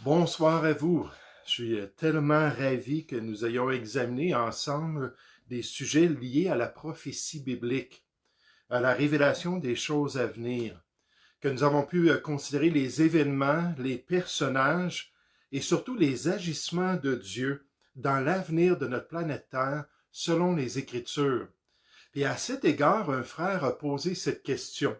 Bonsoir à vous. Je suis tellement ravi que nous ayons examiné ensemble des sujets liés à la prophétie biblique, à la révélation des choses à venir, que nous avons pu considérer les événements, les personnages et surtout les agissements de Dieu dans l'avenir de notre planète Terre selon les Écritures. Et à cet égard, un frère a posé cette question.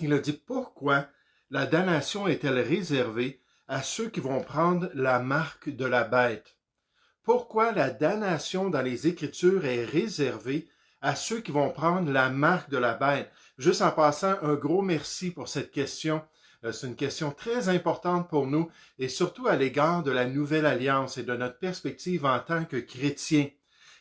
Il a dit pourquoi la damnation est-elle réservée à ceux qui vont prendre la marque de la bête? Pourquoi la damnation dans les Écritures est réservée à ceux qui vont prendre la marque de la bête? Juste en passant, un gros merci pour cette question. C'est une question très importante pour nous et surtout à l'égard de la Nouvelle Alliance et de notre perspective en tant que chrétiens.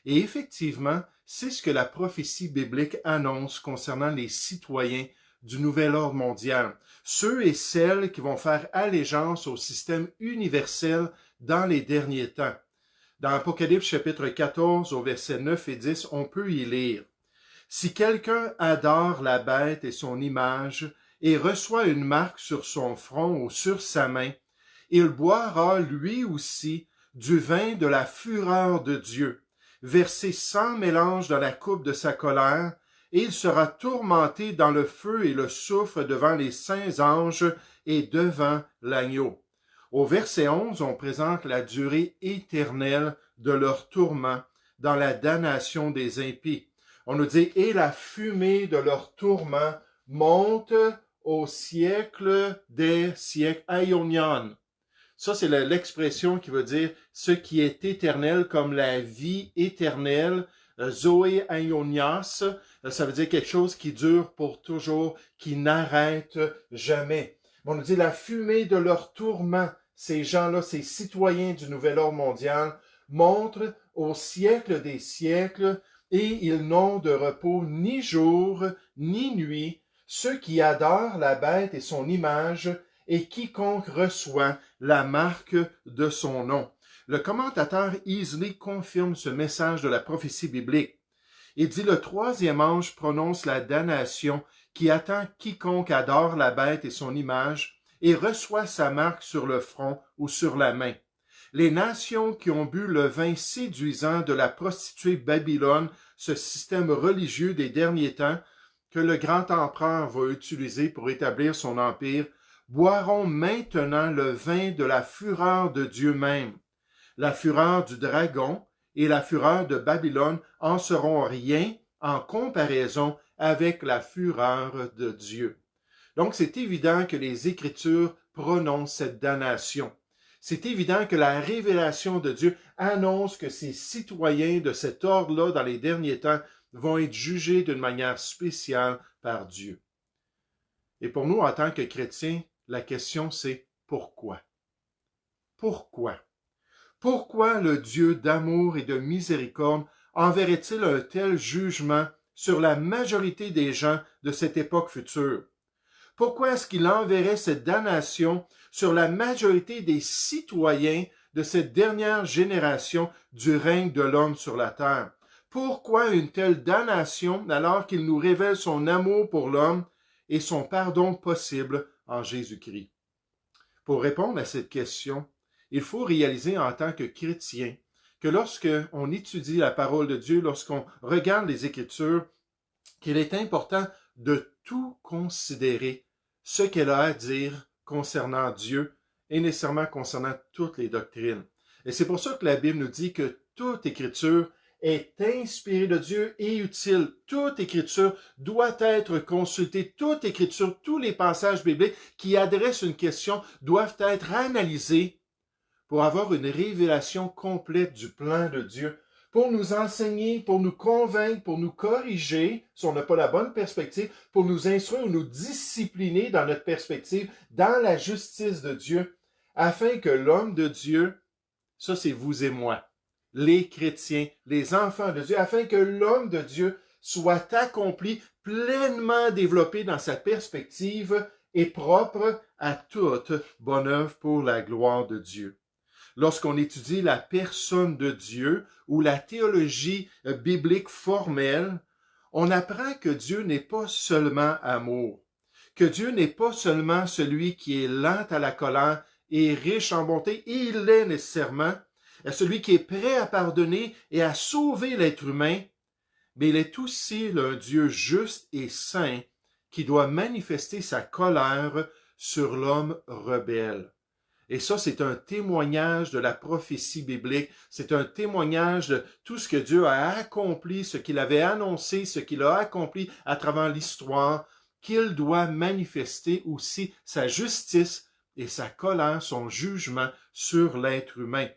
Et effectivement, c'est ce que la prophétie biblique annonce concernant les citoyens du nouvel ordre mondial, ceux et celles qui vont faire allégeance au système universel dans les derniers temps. Dans Apocalypse chapitre 14 au verset 9 et 10, on peut y lire « Si quelqu'un adore la bête et son image et reçoit une marque sur son front ou sur sa main, il boira lui aussi du vin de la fureur de Dieu, versé sans mélange dans la coupe de sa colère, et il sera tourmenté dans le feu et le soufre devant les saints anges et devant l'agneau. » Au verset 11, on présente la durée éternelle de leur tourment dans la damnation des impies. On nous dit « Et la fumée de leur tourment monte au siècle des siècles, aionion. » Ça, c'est l'expression qui veut dire ce qui est éternel, comme la vie éternelle, Zoé aionias, ça veut dire quelque chose qui dure pour toujours, qui n'arrête jamais. On nous dit la fumée de leur tourment, ces gens-là, ces citoyens du nouvel ordre mondial, montrent au siècle des siècles et ils n'ont de repos ni jour ni nuit, ceux qui adorent la bête et son image, et quiconque reçoit la marque de son nom. Le commentateur Easley confirme ce message de la prophétie biblique. Il dit « Le troisième ange prononce la damnation qui attend quiconque adore la bête et son image et reçoit sa marque sur le front ou sur la main. Les nations qui ont bu le vin séduisant de la prostituée Babylone, ce système religieux des derniers temps que le grand empereur va utiliser pour établir son empire, boiront maintenant le vin de la fureur de Dieu même. La fureur du dragon et la fureur de Babylone en seront rien en comparaison avec la fureur de Dieu. » Donc, c'est évident que les Écritures prononcent cette damnation. C'est évident que la révélation de Dieu annonce que ces citoyens de cet ordre-là, dans les derniers temps, vont être jugés d'une manière spéciale par Dieu. Et pour nous, en tant que chrétiens, la question c'est pourquoi? Pourquoi? Pourquoi le Dieu d'amour et de miséricorde enverrait-il un tel jugement sur la majorité des gens de cette époque future? Pourquoi est-ce qu'il enverrait cette damnation sur la majorité des citoyens de cette dernière génération du règne de l'homme sur la terre? Pourquoi une telle damnation alors qu'il nous révèle son amour pour l'homme et son pardon possible en Jésus-Christ? Pour répondre à cette question, il faut réaliser en tant que chrétien que lorsqu'on étudie la parole de Dieu, lorsqu'on regarde les Écritures, qu'il est important de tout considérer ce qu'elle a à dire concernant Dieu et nécessairement concernant toutes les doctrines. Et c'est pour ça que la Bible nous dit que toute Écriture est inspirée de Dieu et utile. Toute Écriture doit être consultée. Toute Écriture, tous les passages bibliques qui adressent une question doivent être analysés pour avoir une révélation complète du plan de Dieu, pour nous enseigner, pour nous convaincre, pour nous corriger, si on n'a pas la bonne perspective, pour nous instruire ou nous discipliner dans notre perspective, dans la justice de Dieu, afin que l'homme de Dieu, ça c'est vous et moi, les chrétiens, les enfants de Dieu, afin que l'homme de Dieu soit accompli, pleinement développé dans sa perspective et propre à toute bonne œuvre pour la gloire de Dieu. Lorsqu'on étudie la personne de Dieu ou la théologie biblique formelle, on apprend que Dieu n'est pas seulement amour, que Dieu n'est pas seulement celui qui est lent à la colère est riche en bonté, et il l'est nécessairement, à celui qui est prêt à pardonner et à sauver l'être humain, mais il est aussi un Dieu juste et saint qui doit manifester sa colère sur l'homme rebelle. Et ça, c'est un témoignage de la prophétie biblique. C'est un témoignage de tout ce que Dieu a accompli, ce qu'il avait annoncé, ce qu'il a accompli à travers l'histoire, qu'il doit manifester aussi sa justice et sa colère, son jugement sur l'être humain.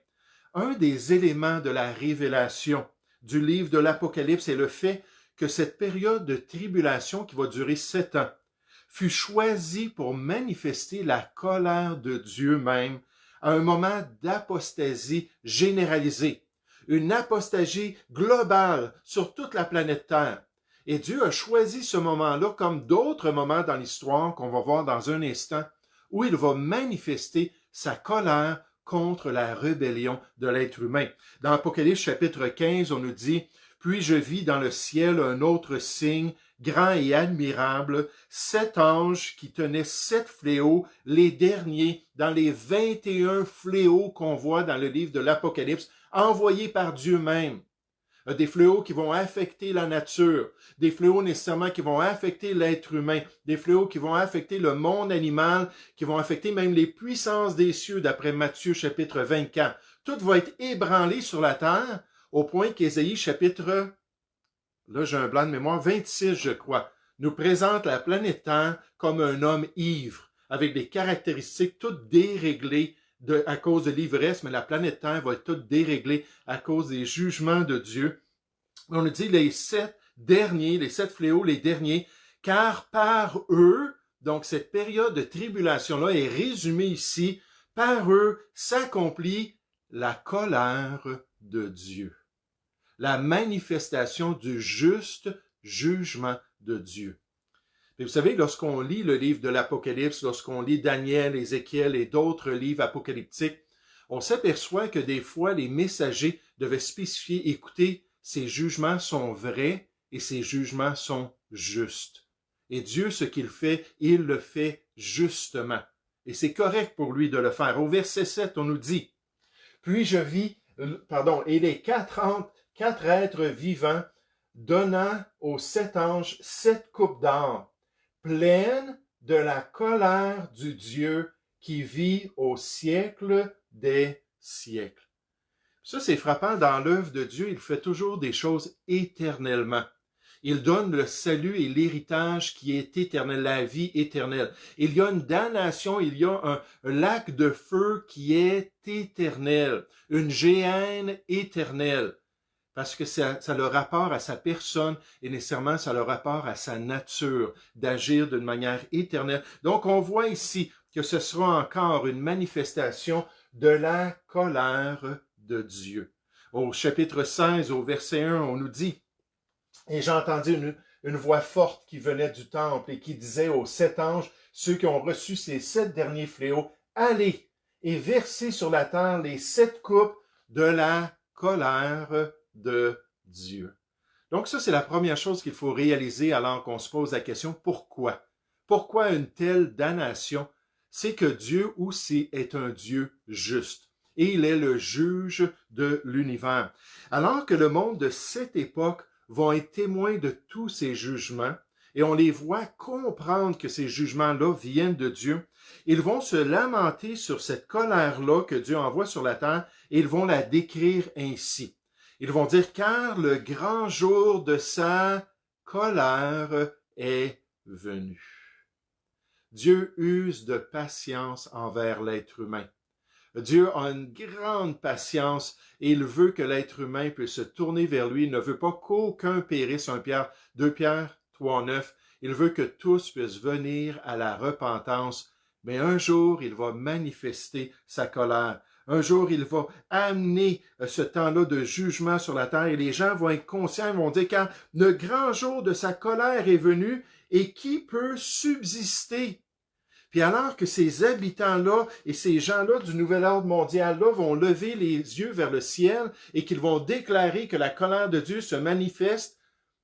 Un des éléments de la révélation du livre de l'Apocalypse est le fait que cette période de tribulation qui va durer 7 ans fut choisie pour manifester la colère de Dieu même à un moment d'apostasie généralisée, une apostasie globale sur toute la planète Terre. Et Dieu a choisi ce moment-là comme d'autres moments dans l'histoire qu'on va voir dans un instant, où il va manifester sa colère contre la rébellion de l'être humain. Dans Apocalypse chapitre 15, on nous dit « Puis je vis dans le ciel un autre signe, grand et admirable, 7 anges qui tenaient 7 fléaux, les derniers dans les 21 fléaux qu'on voit dans le livre de l'Apocalypse, envoyés par Dieu même. » Des fléaux qui vont affecter la nature, des fléaux nécessairement qui vont affecter l'être humain, des fléaux qui vont affecter le monde animal, qui vont affecter même les puissances des cieux, d'après Matthieu chapitre 24. Tout va être ébranlé sur la terre, au point qu'Ésaïe chapitre, là j'ai un blanc de mémoire, 26 je crois, nous présente la planète Terre comme un homme ivre, avec des caractéristiques toutes déréglées, à cause de l'ivresse, mais la planète Terre va être toute déréglée à cause des jugements de Dieu. On nous dit les 7 derniers, les 7 fléaux, les derniers, car par eux, donc cette période de tribulation-là est résumée ici, par eux s'accomplit la colère de Dieu, la manifestation du juste jugement de Dieu. Et vous savez, lorsqu'on lit le livre de l'Apocalypse, lorsqu'on lit Daniel, Ézéchiel et d'autres livres apocalyptiques, on s'aperçoit que des fois, les messagers devaient spécifier, écoutez, ces jugements sont vrais et ces jugements sont justes. Et Dieu, ce qu'il fait, il le fait justement. Et c'est correct pour lui de le faire. Au verset 7, on nous dit, « Puis je vis, et les 4 êtres vivants donnant aux 7 anges 7 coupes d'or, pleine de la colère du Dieu qui vit au siècle des siècles. » Ça, c'est frappant. Dans l'œuvre de Dieu, il fait toujours des choses éternellement. Il donne le salut et l'héritage qui est éternel, la vie éternelle. Il y a une damnation, il y a un lac de feu qui est éternel, une géhenne éternelle. Parce que ça a le rapport à sa personne et nécessairement ça a le rapport à sa nature d'agir d'une manière éternelle. Donc on voit ici que ce sera encore une manifestation de la colère de Dieu. Au chapitre 16, au verset 1, on nous dit « Et j'ai entendu une voix forte qui venait du temple et qui disait aux 7 anges, ceux qui ont reçu ces 7 derniers fléaux, allez et versez sur la terre les 7 coupes de la colère de Dieu. » Donc ça, c'est la première chose qu'il faut réaliser alors qu'on se pose la question, pourquoi? Pourquoi une telle damnation? C'est que Dieu aussi est un Dieu juste. Et il est le juge de l'univers. Alors que le monde de cette époque vont être témoins de tous ces jugements, et on les voit comprendre que ces jugements-là viennent de Dieu, ils vont se lamenter sur cette colère-là que Dieu envoie sur la terre, et ils vont la décrire ainsi. Ils vont dire, car le grand jour de sa colère est venu. Dieu use de patience envers l'être humain. Dieu a une grande patience et il veut que l'être humain puisse se tourner vers lui. Il ne veut pas qu'aucun périsse. 2 Pierre 3:9. Il veut que tous puissent venir à la repentance. Mais un jour, il va manifester sa colère. Un jour, il va amener ce temps-là de jugement sur la terre et les gens vont être conscients, ils vont dire, car le grand jour de sa colère est venu et qui peut subsister? Puis alors que ces habitants-là et ces gens-là du nouvel ordre mondial-là vont lever les yeux vers le ciel et qu'ils vont déclarer que la colère de Dieu se manifeste,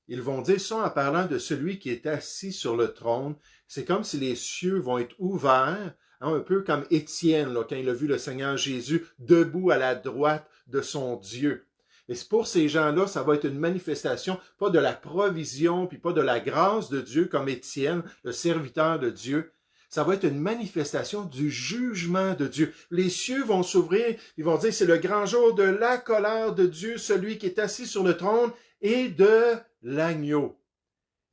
ils vont dire ça en parlant de celui qui est assis sur le trône. C'est comme si les cieux vont être ouverts hein, un peu comme Étienne, là, quand il a vu le Seigneur Jésus debout à la droite de son Dieu. Et pour ces gens-là, ça va être une manifestation, pas de la provision, puis pas de la grâce de Dieu comme Étienne, le serviteur de Dieu. Ça va être une manifestation du jugement de Dieu. Les cieux vont s'ouvrir, ils vont dire, c'est le grand jour de la colère de Dieu, celui qui est assis sur le trône, et de l'agneau.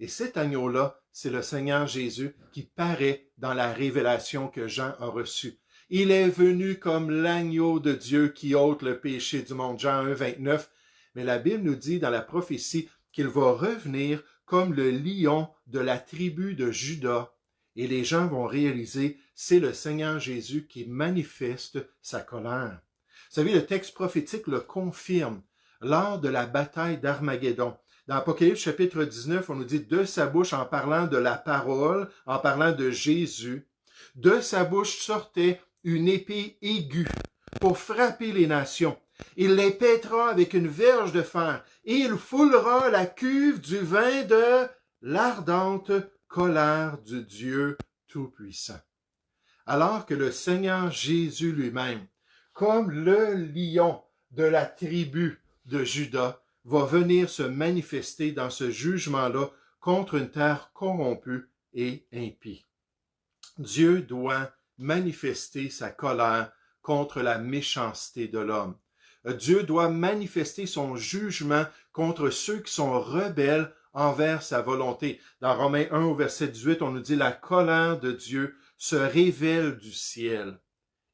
Et cet agneau-là, c'est le Seigneur Jésus qui paraît dans la révélation que Jean a reçue. Il est venu comme l'agneau de Dieu qui ôte le péché du monde. Jean 1, 29. Mais la Bible nous dit dans la prophétie qu'il va revenir comme le lion de la tribu de Juda. Et les gens vont réaliser, c'est le Seigneur Jésus qui manifeste sa colère. Vous savez, le texte prophétique le confirme lors de la bataille d'Armageddon. Dans Apocalypse chapitre 19, on nous dit de sa bouche, en parlant de la parole, en parlant de Jésus, de sa bouche sortait une épée aiguë pour frapper les nations. Il les pètera avec une verge de fer et il foulera la cuve du vin de l'ardente colère du Dieu Tout-Puissant. Alors que le Seigneur Jésus lui-même, comme le lion de la tribu de Juda, va venir se manifester dans ce jugement-là contre une terre corrompue et impie. Dieu doit manifester sa colère contre la méchanceté de l'homme. Dieu doit manifester son jugement contre ceux qui sont rebelles envers sa volonté. Dans Romains 1 au verset 18, on nous dit « La colère de Dieu se révèle du ciel,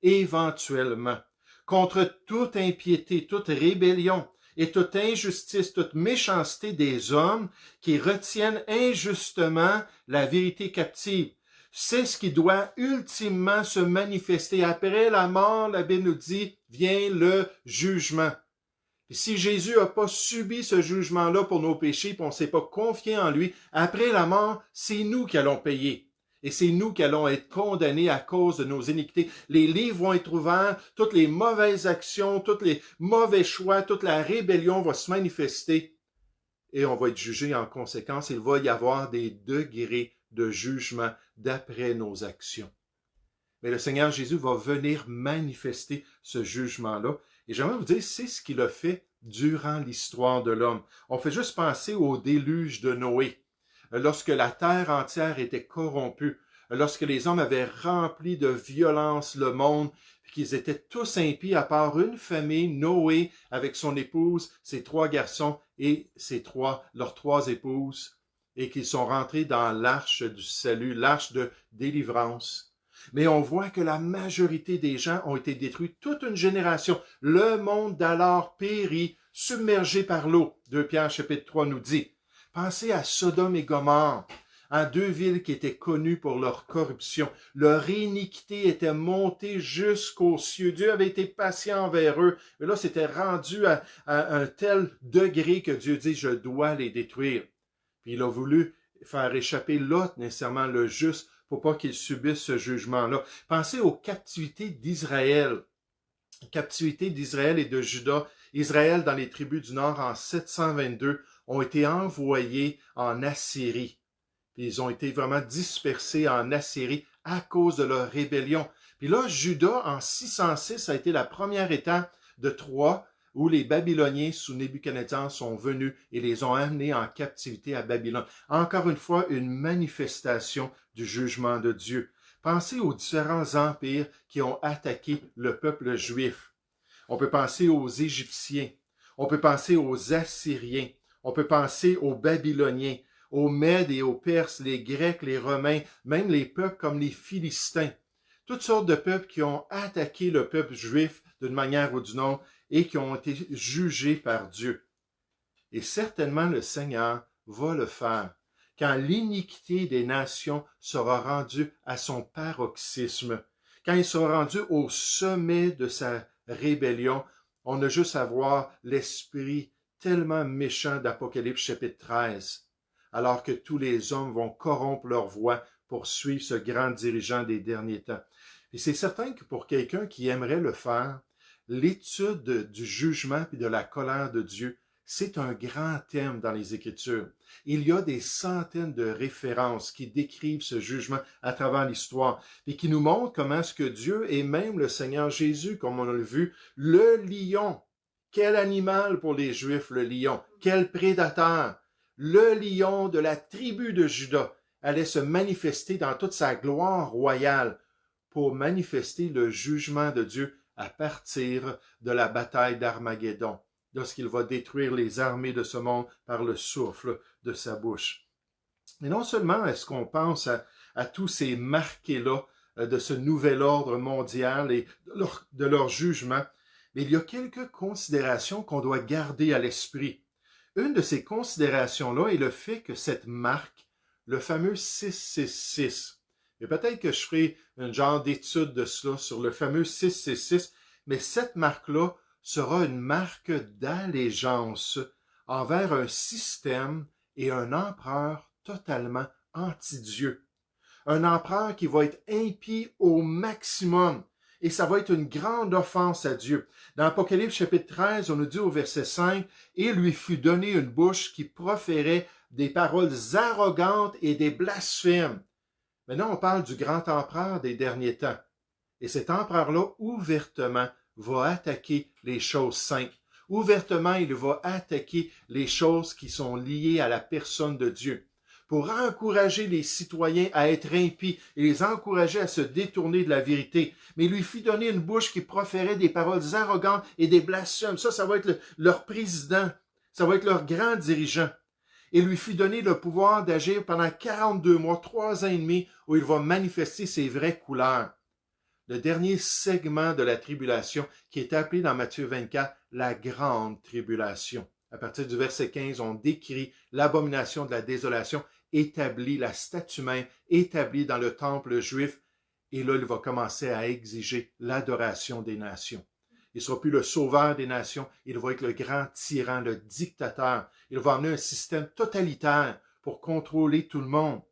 éventuellement, contre toute impiété, toute rébellion et toute injustice, toute méchanceté des hommes qui retiennent injustement la vérité captive. » C'est ce qui doit ultimement se manifester. Après la mort, la Bible nous dit, vient le jugement. Et si Jésus n'a pas subi ce jugement-là pour nos péchés, puis on ne s'est pas confié en lui, après la mort, c'est nous qui allons payer. Et c'est nous qui allons être condamnés à cause de nos iniquités. Les livres vont être ouverts, toutes les mauvaises actions, tous les mauvais choix, toute la rébellion va se manifester. Et on va être jugé en conséquence. Il va y avoir des degrés de jugement d'après nos actions. Mais le Seigneur Jésus va venir manifester ce jugement-là. Et j'aimerais vous dire, c'est ce qu'il a fait durant l'histoire de l'homme. On fait juste penser au déluge de Noé. Lorsque la terre entière était corrompue, lorsque les hommes avaient rempli de violence le monde, qu'ils étaient tous impies à part une famille, Noé avec son épouse, ses 3 garçons et leurs 3 épouses, et qu'ils sont rentrés dans l'arche du salut, l'arche de délivrance. Mais on voit que la majorité des gens ont été détruits, toute une génération. Le monde d'alors périt, submergé par l'eau. 2 Pierre chapitre 3 nous dit. Pensez à Sodome et Gomorrhe, à 2 villes qui étaient connues pour leur corruption. Leur iniquité était montée jusqu'aux cieux. Dieu avait été patient envers eux. Mais là, c'était rendu à un tel degré que Dieu dit, je dois les détruire. Puis il a voulu faire échapper Lot, nécessairement le juste, pour pas qu'il subisse ce jugement-là. Pensez aux captivités d'Israël. Captivité d'Israël et de Juda. Israël, dans les tribus du Nord, en 722, ont été envoyés en Assyrie. Puis ils ont été vraiment dispersés en Assyrie à cause de leur rébellion. Puis là, Juda, en 606, a été la première étape de Troie, où les Babyloniens sous Nebuchadnezzar sont venus et les ont amenés en captivité à Babylone. Encore une fois, une manifestation du jugement de Dieu. Pensez aux différents empires qui ont attaqué le peuple juif. On peut penser aux Égyptiens, on peut penser aux Assyriens, on peut penser aux Babyloniens, aux Mèdes et aux Perses, les Grecs, les Romains, même les peuples comme les Philistins. Toutes sortes de peuples qui ont attaqué le peuple juif d'une manière ou d'une autre et qui ont été jugés par Dieu. Et certainement le Seigneur va le faire quand l'iniquité des nations sera rendue à son paroxysme, quand il sera rendu au sommet de sa rébellion. On a juste à voir l'esprit tellement méchant d'Apocalypse chapitre 13, alors que tous les hommes vont corrompre leur voix pour suivre ce grand dirigeant des derniers temps. Et c'est certain que pour quelqu'un qui aimerait le faire, l'étude du jugement et de la colère de Dieu, C'est un grand thème dans les Écritures. Il y a des centaines de références qui décrivent ce jugement à travers l'histoire et qui nous montrent comment est-ce que Dieu et même le Seigneur Jésus, comme on l'a vu, le lion. Quel animal pour les Juifs, le lion. Quel prédateur. Le lion de la tribu de Juda allait se manifester dans toute sa gloire royale pour manifester le jugement de Dieu à partir de la bataille d'Armageddon, lorsqu'il va détruire les armées de ce monde par le souffle de sa bouche. Et non seulement est-ce qu'on pense à tous ces marqués-là de ce nouvel ordre mondial et de leur jugement, mais il y a quelques considérations qu'on doit garder à l'esprit. Une de ces considérations-là est le fait que cette marque, le fameux 666, et peut-être que je ferai un genre d'étude de cela sur le fameux 666, mais cette marque-là sera une marque d'allégeance envers un système et un empereur totalement anti-Dieu. Un empereur qui va être impie au maximum. Et ça va être une grande offense à Dieu. Dans Apocalypse chapitre 13, on nous dit au verset 5, « Et lui fut donné une bouche qui proférait des paroles arrogantes et des blasphèmes. » Maintenant, on parle du grand empereur des derniers temps. Et cet empereur-là, ouvertement, va attaquer les choses saintes. Ouvertement, il va attaquer les choses qui sont liées à la personne de Dieu, pour encourager les citoyens à être impies et les encourager à se détourner de la vérité. Mais il lui fit donner une bouche qui proférait des paroles arrogantes et des blasphèmes. Ça va être leur président, ça va être leur grand dirigeant. Et lui fit donner le pouvoir d'agir pendant 42 mois, 3 ans et demi, où il va manifester ses vraies couleurs. Le dernier segment de la tribulation, qui est appelé dans Matthieu 24 la grande tribulation. À partir du verset 15, on décrit l'abomination de la désolation établie, la statue même établie dans le temple juif. Et là, il va commencer à exiger l'adoration des nations. Il ne sera plus le sauveur des nations, il va être le grand tyran, le dictateur. Il va amener un système totalitaire pour contrôler tout le monde.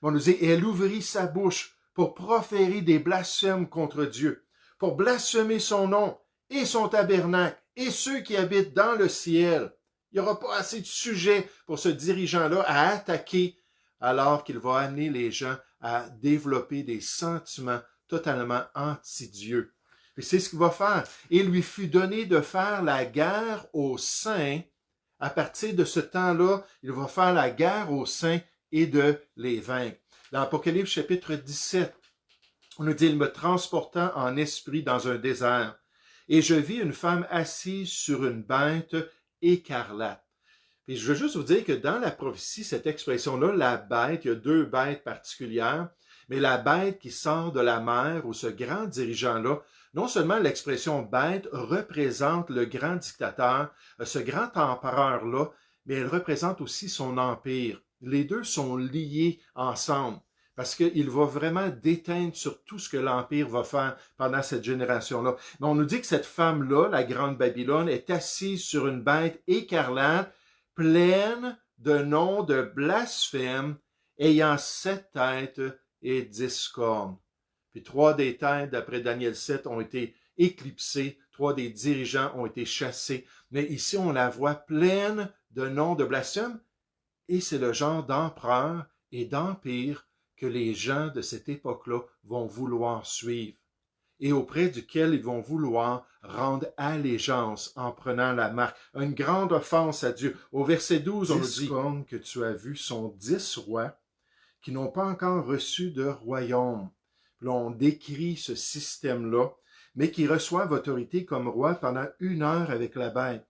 On nous dit, et elle ouvrit sa bouche pour proférer des blasphèmes contre Dieu, pour blasphémer son nom et son tabernacle et ceux qui habitent dans le ciel. Il n'y aura pas assez de sujets pour ce dirigeant-là à attaquer, alors qu'il va amener les gens à développer des sentiments totalement anti-Dieu. Et c'est ce qu'il va faire. Il lui fut donné de faire la guerre aux saints. À partir de ce temps-là, il va faire la guerre aux saints et de les vaincre. Dans Apocalypse chapitre 17, on nous dit, il me transporta en esprit dans un désert, et je vis une femme assise sur une bête écarlate. Puis je veux juste vous dire que dans la prophétie, cette expression-là, la bête, il y a 2 bêtes particulières, mais la bête qui sort de la mer, ou ce grand dirigeant-là, non seulement l'expression bête représente le grand dictateur, ce grand empereur-là, mais elle représente aussi son empire. Les deux sont liés ensemble parce qu'il va vraiment déteindre sur tout ce que l'Empire va faire pendant cette génération-là. Mais on nous dit que cette femme-là, la grande Babylone, est assise sur une bête écarlate, pleine de noms de blasphème, ayant 7 têtes et 10 cornes. Puis 3 des têtes, d'après Daniel 7, ont été éclipsées, 3 des dirigeants ont été chassés. Mais ici, on la voit pleine de noms de blasphème, et c'est le genre d'empereur et d'empire que les gens de cette époque-là vont vouloir suivre et auprès duquel ils vont vouloir rendre allégeance en prenant la marque. Une grande offense à Dieu. Au verset 12, on nous dit « que tu as vu sont 10 rois qui n'ont pas encore reçu de royaume. » Là, on décrit ce système-là, mais qui reçoivent autorité comme roi pendant 1 heure avec la bête.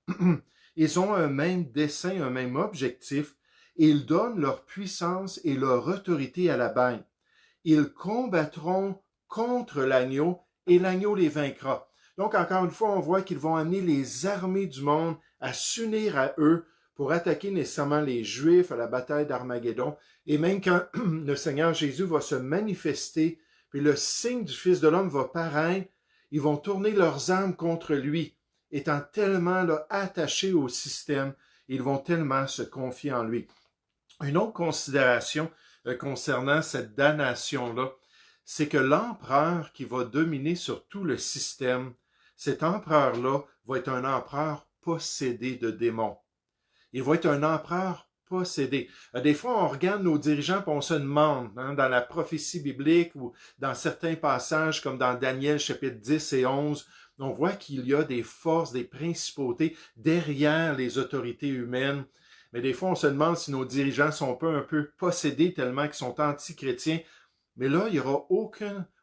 Ils ont un même dessein, un même objectif, et ils donnent leur puissance et leur autorité à la bête. Ils combattront contre l'agneau et l'agneau les vaincra. Donc, encore une fois, on voit qu'ils vont amener les armées du monde à s'unir à eux pour attaquer nécessairement les Juifs à la bataille d'Armageddon. Et même quand le Seigneur Jésus va se manifester, puis le signe du Fils de l'homme va paraître, ils vont tourner leurs armes contre lui, étant tellement là, attachés au système, ils vont tellement se confier en lui. Une autre considération concernant cette damnation-là, c'est que l'empereur qui va dominer sur tout le système, cet empereur-là va être un empereur possédé de démons. Il va être un empereur possédé. Des fois, on regarde nos dirigeants et on se demande, dans la prophétie biblique ou dans certains passages comme dans Daniel chapitre 10 et 11, on voit qu'il y a des forces, des principautés derrière les autorités humaines. Mais des fois, on se demande si nos dirigeants sont pas un peu possédés tellement qu'ils sont anti-chrétiens. Mais là, il n'y aura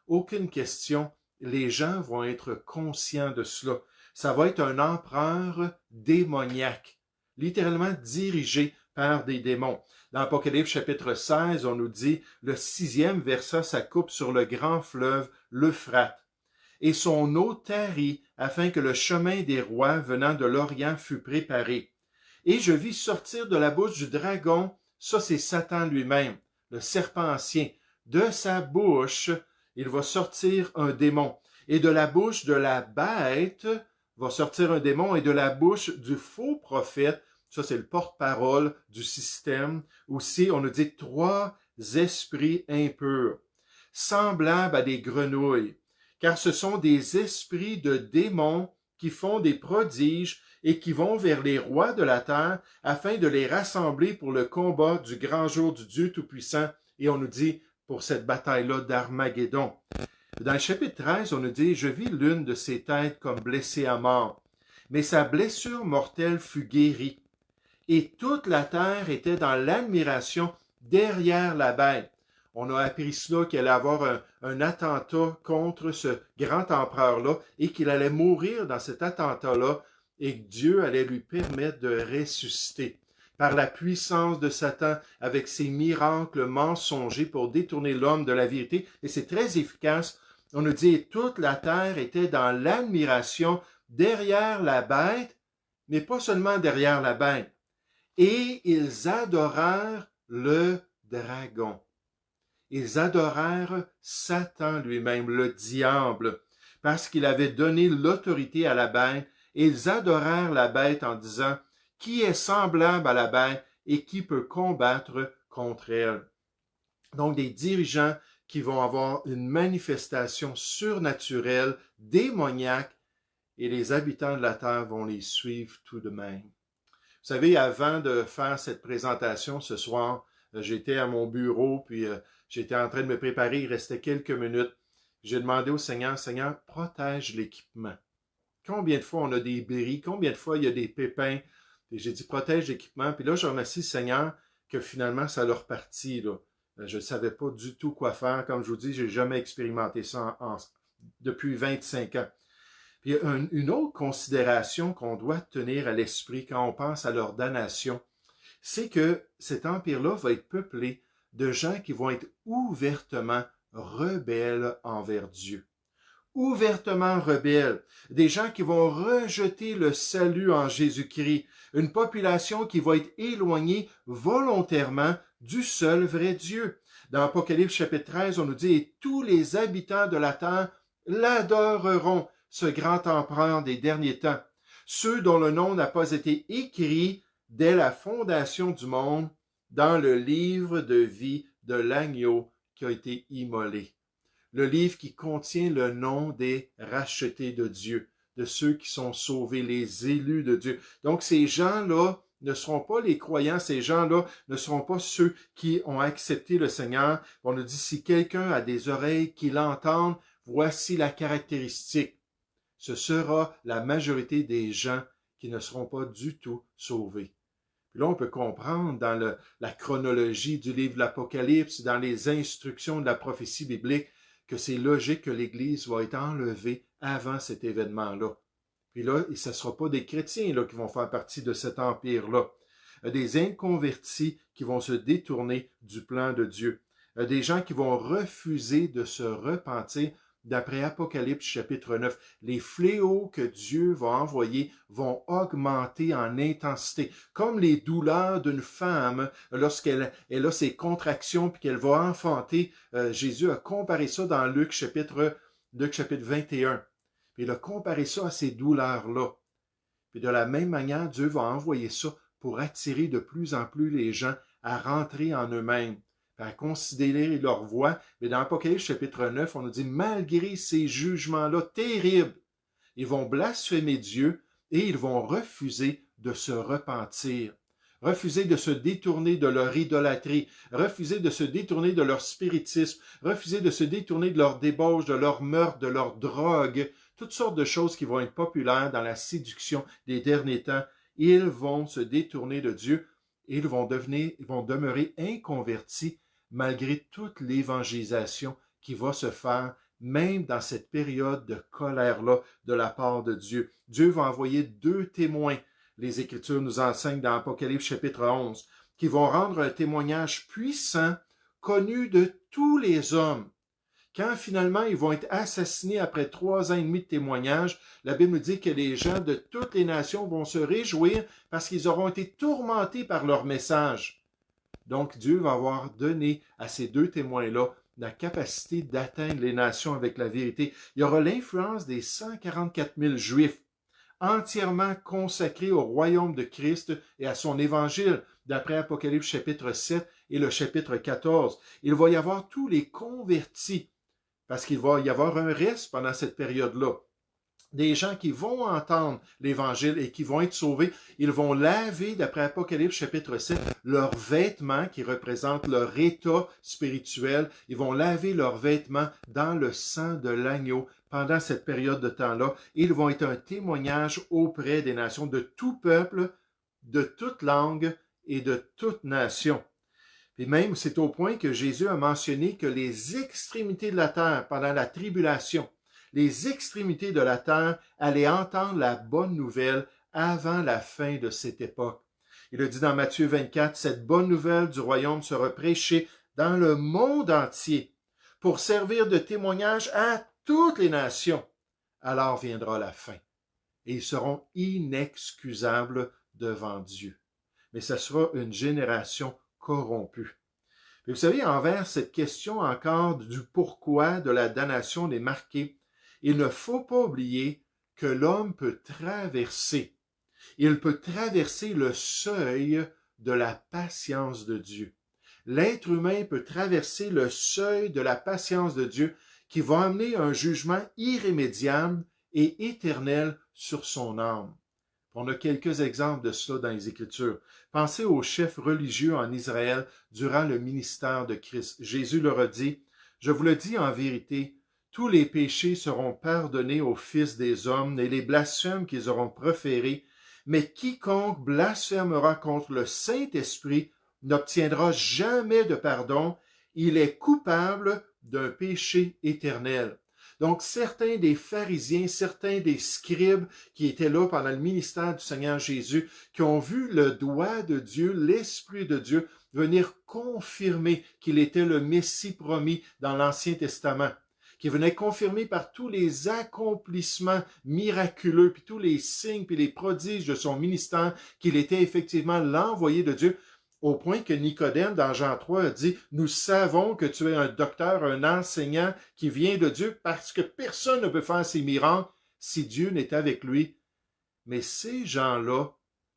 aucune question. Les gens vont être conscients de cela. Ça va être un empereur démoniaque, littéralement dirigé par des démons. Dans Apocalypse chapitre 16, on nous dit « Le 6e versa sa coupe sur le grand fleuve, l'Euphrate, et son eau tarit, afin que le chemin des rois venant de l'Orient fût préparé. Et je vis sortir de la bouche du dragon, ça c'est Satan lui-même, le serpent ancien, de sa bouche, il va sortir un démon, et de la bouche de la bête va sortir un démon, et de la bouche du faux prophète, ça c'est le porte-parole du système, aussi on nous dit 3 esprits impurs, semblables à des grenouilles, car ce sont des esprits de démons qui font des prodiges et qui vont vers les rois de la terre afin de les rassembler pour le combat du grand jour du Dieu Tout-Puissant. Et on nous dit pour cette bataille-là d'Armageddon. Dans le chapitre 13, on nous dit « Je vis l'une de ses têtes comme blessée à mort, mais sa blessure mortelle fut guérie. Et toute la terre était dans l'admiration derrière la bête. » On a appris cela qu'il allait avoir un attentat contre ce grand empereur-là et qu'il allait mourir dans cet attentat-là et que Dieu allait lui permettre de ressusciter. Par la puissance de Satan, avec ses miracles mensongers pour détourner l'homme de la vérité, et c'est très efficace, on nous dit « Toute la terre était dans l'admiration derrière la bête, mais pas seulement derrière la bête. Et ils adorèrent le dragon. » Ils adorèrent Satan lui-même, le diable, parce qu'il avait donné l'autorité à la bête, et ils adorèrent la bête en disant « Qui est semblable à la bête et qui peut combattre contre elle? » Donc des dirigeants qui vont avoir une manifestation surnaturelle, démoniaque, et les habitants de la terre vont les suivre tout de même. Vous savez, avant de faire cette présentation ce soir, j'étais à mon bureau, puis j'étais en train de me préparer, il restait quelques minutes. J'ai demandé au Seigneur, Seigneur, protège l'équipement. Combien de fois on a des bris, combien de fois il y a des pépins, et j'ai dit, protège l'équipement. Puis là, je remercie le Seigneur que finalement, ça leur partit, là. Je ne savais pas du tout quoi faire. Comme je vous dis, j'ai jamais expérimenté ça depuis 25 ans. Puis une autre considération qu'on doit tenir à l'esprit quand on pense à leur damnation, c'est que cet empire-là va être peuplé de gens qui vont être ouvertement rebelles envers Dieu. Ouvertement rebelles. Des gens qui vont rejeter le salut en Jésus-Christ. Une population qui va être éloignée volontairement du seul vrai Dieu. Dans Apocalypse chapitre 13, on nous dit « Et tous les habitants de la terre l'adoreront, ce grand empereur des derniers temps, ceux dont le nom n'a pas été écrit dès la fondation du monde dans le livre de vie de l'agneau qui a été immolé. » Le livre qui contient le nom des rachetés de Dieu, de ceux qui sont sauvés, les élus de Dieu. Donc ces gens-là ne seront pas les croyants, ces gens-là ne seront pas ceux qui ont accepté le Seigneur. On nous dit, si quelqu'un a des oreilles qui l'entendent, voici la caractéristique. Ce sera la majorité des gens qui ne seront pas du tout sauvés. Puis là, on peut comprendre dans la chronologie du livre de l'Apocalypse, dans les instructions de la prophétie biblique, que c'est logique que l'Église va être enlevée avant cet événement-là. Puis là, ce ne sera pas des chrétiens là, qui vont faire partie de cet empire-là. Des inconvertis qui vont se détourner du plan de Dieu. Des gens qui vont refuser de se repentir. D'après Apocalypse chapitre 9, les fléaux que Dieu va envoyer vont augmenter en intensité, comme les douleurs d'une femme lorsqu'elle a ses contractions puis qu'elle va enfanter. Jésus a comparé ça dans Luc chapitre 21. Puis il a comparé ça à ces douleurs-là. Puis de la même manière, Dieu va envoyer ça pour attirer de plus en plus les gens à rentrer en eux-mêmes, à considérer leur voie. Mais dans Apocalypse chapitre 9, on nous dit, malgré ces jugements-là terribles, ils vont blasphémer Dieu et ils vont refuser de se repentir. refuser de se détourner de leur idolâtrie, refuser de se détourner de leur spiritisme, refuser de se détourner de leur débauche, de leur meurtre, de leur drogue, toutes sortes de choses qui vont être populaires dans la séduction des derniers temps. Ils vont se détourner de Dieu et ils vont demeurer inconvertis malgré toute l'évangélisation qui va se faire, même dans cette période de colère-là de la part de Dieu. Dieu va envoyer 2 témoins, les Écritures nous enseignent dans Apocalypse chapitre 11, qui vont rendre un témoignage puissant, connu de tous les hommes. Quand finalement ils vont être assassinés après 3 ans et demi de témoignage, la Bible nous dit que les gens de toutes les nations vont se réjouir parce qu'ils auront été tourmentés par leur message. Donc Dieu va avoir donné à ces 2 témoins-là la capacité d'atteindre les nations avec la vérité. Il y aura l'influence des 144 000 Juifs entièrement consacrés au royaume de Christ et à son évangile, d'après Apocalypse chapitre 7 et le chapitre 14. Il va y avoir tous les convertis, parce qu'il va y avoir un reste pendant cette période-là. Des gens qui vont entendre l'Évangile et qui vont être sauvés, ils vont laver, d'après Apocalypse chapitre 7, leurs vêtements qui représentent leur état spirituel. Ils vont laver leurs vêtements dans le sang de l'agneau pendant cette période de temps-là. Ils vont être un témoignage auprès des nations de tout peuple, de toute langue et de toute nation. Et même, c'est au point que Jésus a mentionné que les extrémités de la terre, pendant la tribulation, les extrémités de la terre allaient entendre la bonne nouvelle avant la fin de cette époque. Il a dit dans Matthieu 24, cette bonne nouvelle du royaume sera prêchée dans le monde entier pour servir de témoignage à toutes les nations. Alors viendra la fin et ils seront inexcusables devant Dieu. Mais ce sera une génération corrompue. Et vous savez, envers cette question encore du pourquoi de la damnation des marqués, il ne faut pas oublier que l'homme peut traverser. Il peut traverser le seuil de la patience de Dieu. L'être humain peut traverser le seuil de la patience de Dieu qui va amener un jugement irrémédiable et éternel sur son âme. On a quelques exemples de cela dans les Écritures. Pensez aux chefs religieux en Israël durant le ministère de Christ. Jésus leur a dit, « Je vous le dis en vérité, tous les péchés seront pardonnés aux fils des hommes et les blasphèmes qu'ils auront proférés, mais quiconque blasphémera contre le Saint-Esprit n'obtiendra jamais de pardon, il est coupable d'un péché éternel. » Donc, certains des pharisiens, certains des scribes qui étaient là pendant le ministère du Seigneur Jésus, qui ont vu le doigt de Dieu, l'Esprit de Dieu, venir confirmer qu'il était le Messie promis dans l'Ancien Testament, qui venait confirmer par tous les accomplissements miraculeux, puis tous les signes, puis les prodiges de son ministère, qu'il était effectivement l'envoyé de Dieu, au point que Nicodème, dans Jean 3, a dit, « Nous savons que tu es un docteur, un enseignant qui vient de Dieu, parce que personne ne peut faire ces miracles si Dieu n'est avec lui. » Mais ces gens-là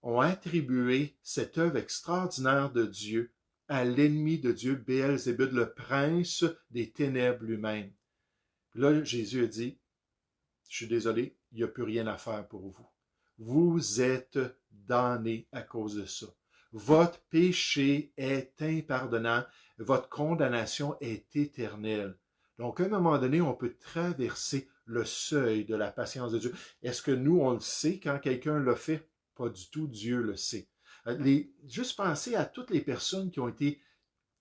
ont attribué cette œuvre extraordinaire de Dieu à l'ennemi de Dieu, Béelzébub, le prince des ténèbres lui-même. Là, Jésus a dit, « Je suis désolé, il n'y a plus rien à faire pour vous. Vous êtes damnés à cause de ça. Votre péché est impardonnable, votre condamnation est éternelle. » Donc, à un moment donné, on peut traverser le seuil de la patience de Dieu. Est-ce que nous, on le sait quand quelqu'un l'a fait? Pas du tout, Dieu le sait. Juste penser à toutes les personnes qui ont été,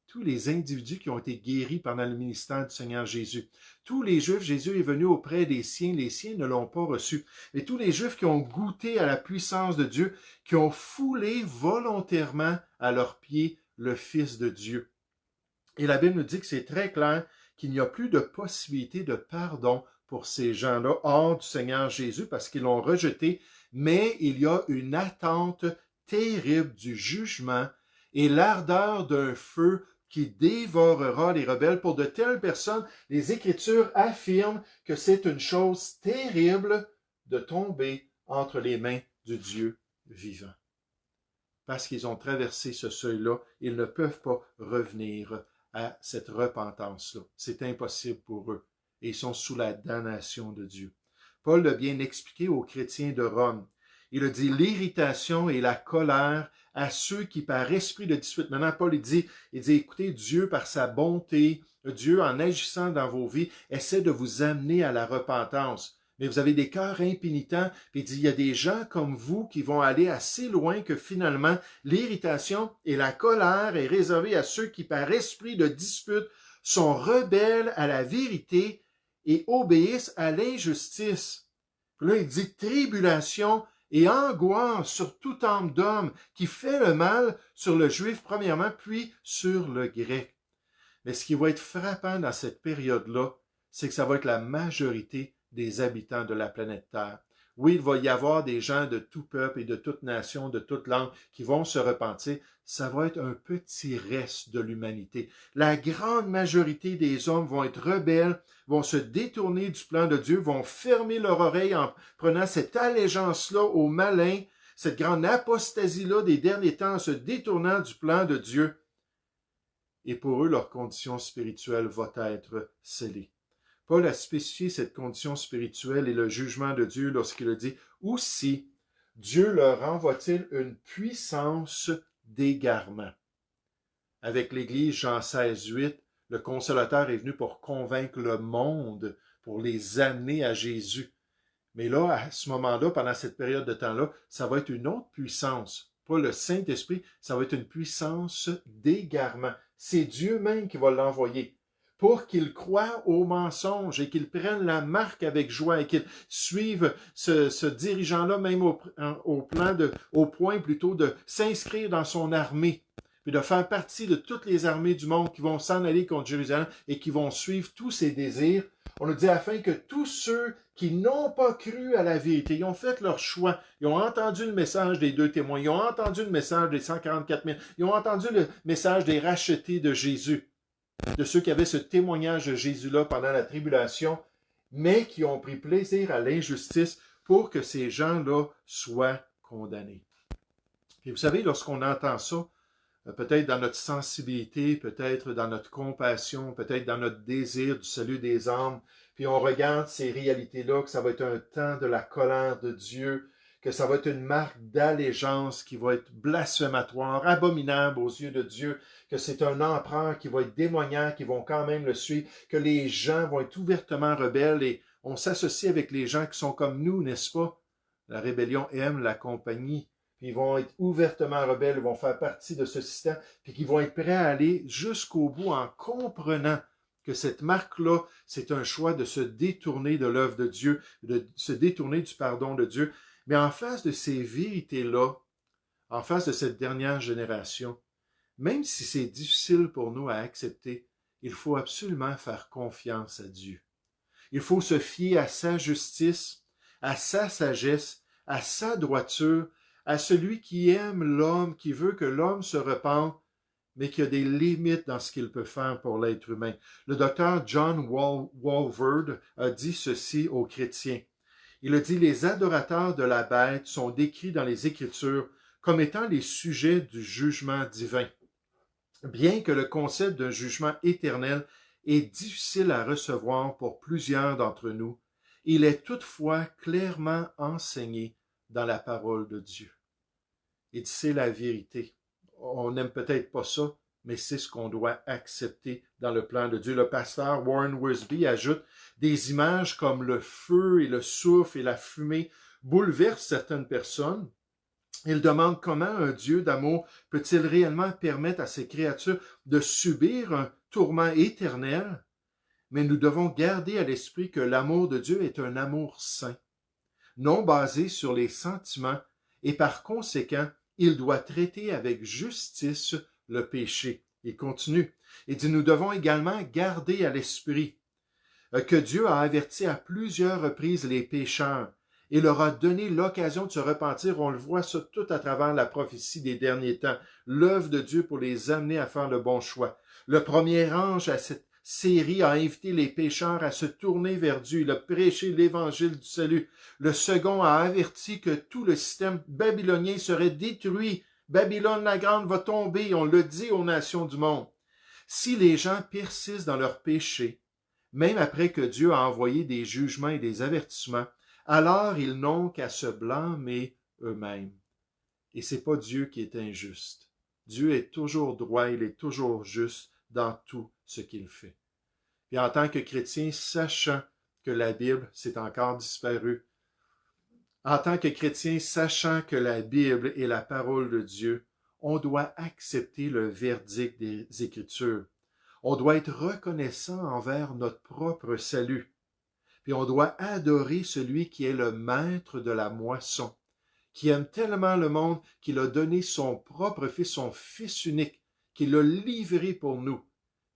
tous les individus qui ont été guéris pendant le ministère du Seigneur Jésus. Tous les Juifs, Jésus est venu auprès des siens ne l'ont pas reçu. Et tous les Juifs qui ont goûté à la puissance de Dieu, qui ont foulé volontairement à leurs pieds le Fils de Dieu. Et la Bible nous dit que c'est très clair qu'il n'y a plus de possibilité de pardon pour ces gens-là hors du Seigneur Jésus parce qu'ils l'ont rejeté, mais il y a une attente terrible du jugement et l'ardeur d'un feu qui dévorera les rebelles. Pour de telles personnes, les Écritures affirment que c'est une chose terrible de tomber entre les mains du Dieu vivant. Parce qu'ils ont traversé ce seuil-là, ils ne peuvent pas revenir à cette repentance-là. C'est impossible pour eux. Et ils sont sous la damnation de Dieu. Paul l'a bien expliqué aux chrétiens de Rome. Il a dit l'irritation et la colère à ceux qui par esprit de dispute. Maintenant, Paul, il dit, écoutez, Dieu, par sa bonté, Dieu, en agissant dans vos vies, essaie de vous amener à la repentance. Mais vous avez des cœurs impénitents, puis il dit, il y a des gens comme vous qui vont aller assez loin que finalement, l'irritation et la colère est réservée à ceux qui, par esprit de dispute, sont rebelles à la vérité et obéissent à l'injustice. Puis là, il dit tribulation et angoisse sur toute âme d'homme qui fait le mal sur le juif premièrement, puis sur le grec. Mais ce qui va être frappant dans cette période-là, c'est que ça va être la majorité des habitants de la planète Terre. Oui, il va y avoir des gens de tout peuple et de toute nation, de toute langue, qui vont se repentir. Ça va être un petit reste de l'humanité. La grande majorité des hommes vont être rebelles, vont se détourner du plan de Dieu, vont fermer leur oreille en prenant cette allégeance-là au malin, cette grande apostasie-là des derniers temps en se détournant du plan de Dieu. Et pour eux, leur condition spirituelle va être scellée. Paul a spécifié cette condition spirituelle et le jugement de Dieu lorsqu'il a dit « Aussi, Dieu leur envoie-t-il une puissance d'égarement. » Avec l'Église, Jean 16, 8, le Consolateur est venu pour convaincre le monde, pour les amener à Jésus. Mais là, à ce moment-là, pendant cette période de temps-là, ça va être une autre puissance. Pas le Saint-Esprit, ça va être une puissance d'égarement. C'est Dieu même qui va l'envoyer pour qu'ils croient au mensonge et qu'ils prennent la marque avec joie et qu'ils suivent ce dirigeant-là même au point plutôt de s'inscrire dans son armée, puis de faire partie de toutes les armées du monde qui vont s'en aller contre Jérusalem et qui vont suivre tous ses désirs. On nous dit afin que tous ceux qui n'ont pas cru à la vérité, ils ont fait leur choix, ils ont entendu le message des 2 témoins, ils ont entendu le message des 144 000, ils ont entendu le message des rachetés de Jésus, de ceux qui avaient ce témoignage de Jésus-là pendant la tribulation, mais qui ont pris plaisir à l'injustice pour que ces gens-là soient condamnés. Et vous savez, lorsqu'on entend ça, peut-être dans notre sensibilité, peut-être dans notre compassion, peut-être dans notre désir du salut des âmes, puis on regarde ces réalités-là, que ça va être un temps de la colère de Dieu, que ça va être une marque d'allégeance qui va être blasphématoire, abominable aux yeux de Dieu, que c'est un empereur qui va être démoignant, qui vont quand même le suivre, que les gens vont être ouvertement rebelles et on s'associe avec les gens qui sont comme nous, n'est-ce pas? La rébellion aime la compagnie. Puis ils vont être ouvertement rebelles, ils vont faire partie de ce système, puis qu'ils vont être prêts à aller jusqu'au bout en comprenant que cette marque-là, c'est un choix de se détourner de l'œuvre de Dieu, de se détourner du pardon de Dieu. Mais en face de ces vérités-là, en face de cette dernière génération, même si c'est difficile pour nous à accepter, il faut absolument faire confiance à Dieu. Il faut se fier à sa justice, à sa sagesse, à sa droiture, à celui qui aime l'homme, qui veut que l'homme se repente, mais qui a des limites dans ce qu'il peut faire pour l'être humain. Le docteur John Walvoord a dit ceci aux chrétiens. Il a dit « Les adorateurs de la bête sont décrits dans les Écritures comme étant les sujets du jugement divin. Bien que le concept d'un jugement éternel est difficile à recevoir pour plusieurs d'entre nous, il est toutefois clairement enseigné dans la parole de Dieu. » Et c'est la vérité. On n'aime peut-être pas ça, mais c'est ce qu'on doit accepter dans le plan de Dieu. Le pasteur Warren Wiersbe ajoute « Des images comme le feu et le souffle et la fumée bouleversent certaines personnes. Il demande comment un Dieu d'amour peut-il réellement permettre à ses créatures de subir un tourment éternel? Mais nous devons garder à l'esprit que l'amour de Dieu est un amour saint, non basé sur les sentiments, et par conséquent, il doit traiter avec justice le péché. Il continue. Il dit, nous devons également garder à l'esprit que Dieu a averti à plusieurs reprises les pécheurs et leur a donné l'occasion de se repentir. On le voit ça tout à travers la prophétie des derniers temps. L'œuvre de Dieu pour les amener à faire le bon choix. Le premier ange à cette série a invité les pécheurs à se tourner vers Dieu. Il a prêché l'évangile du salut. Le second a averti que tout le système babylonien serait détruit. Babylone la grande va tomber, on le dit aux nations du monde. Si les gens persistent dans leurs péchés, même après que Dieu a envoyé des jugements et des avertissements, alors ils n'ont qu'à se blâmer eux-mêmes. Et c'est pas Dieu qui est injuste. Dieu est toujours droit, il est toujours juste dans tout ce qu'il fait. Et en tant que chrétien, sachant que la Bible s'est encore disparue, en tant que chrétien, sachant que la Bible est la parole de Dieu, on doit accepter le verdict des Écritures. On doit être reconnaissant envers notre propre salut. Puis on doit adorer celui qui est le maître de la moisson, qui aime tellement le monde qu'il a donné son propre fils, son fils unique, qu'il l'a livré pour nous.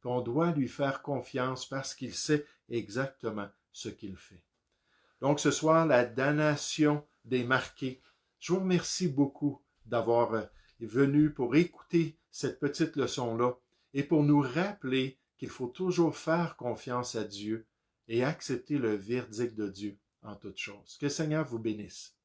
Puis on doit lui faire confiance parce qu'il sait exactement ce qu'il fait. Donc ce soir, la damnation des marqués. Je vous remercie beaucoup d'avoir venu pour écouter cette petite leçon-là et pour nous rappeler qu'il faut toujours faire confiance à Dieu et accepter le verdict de Dieu en toutes choses. Que le Seigneur vous bénisse.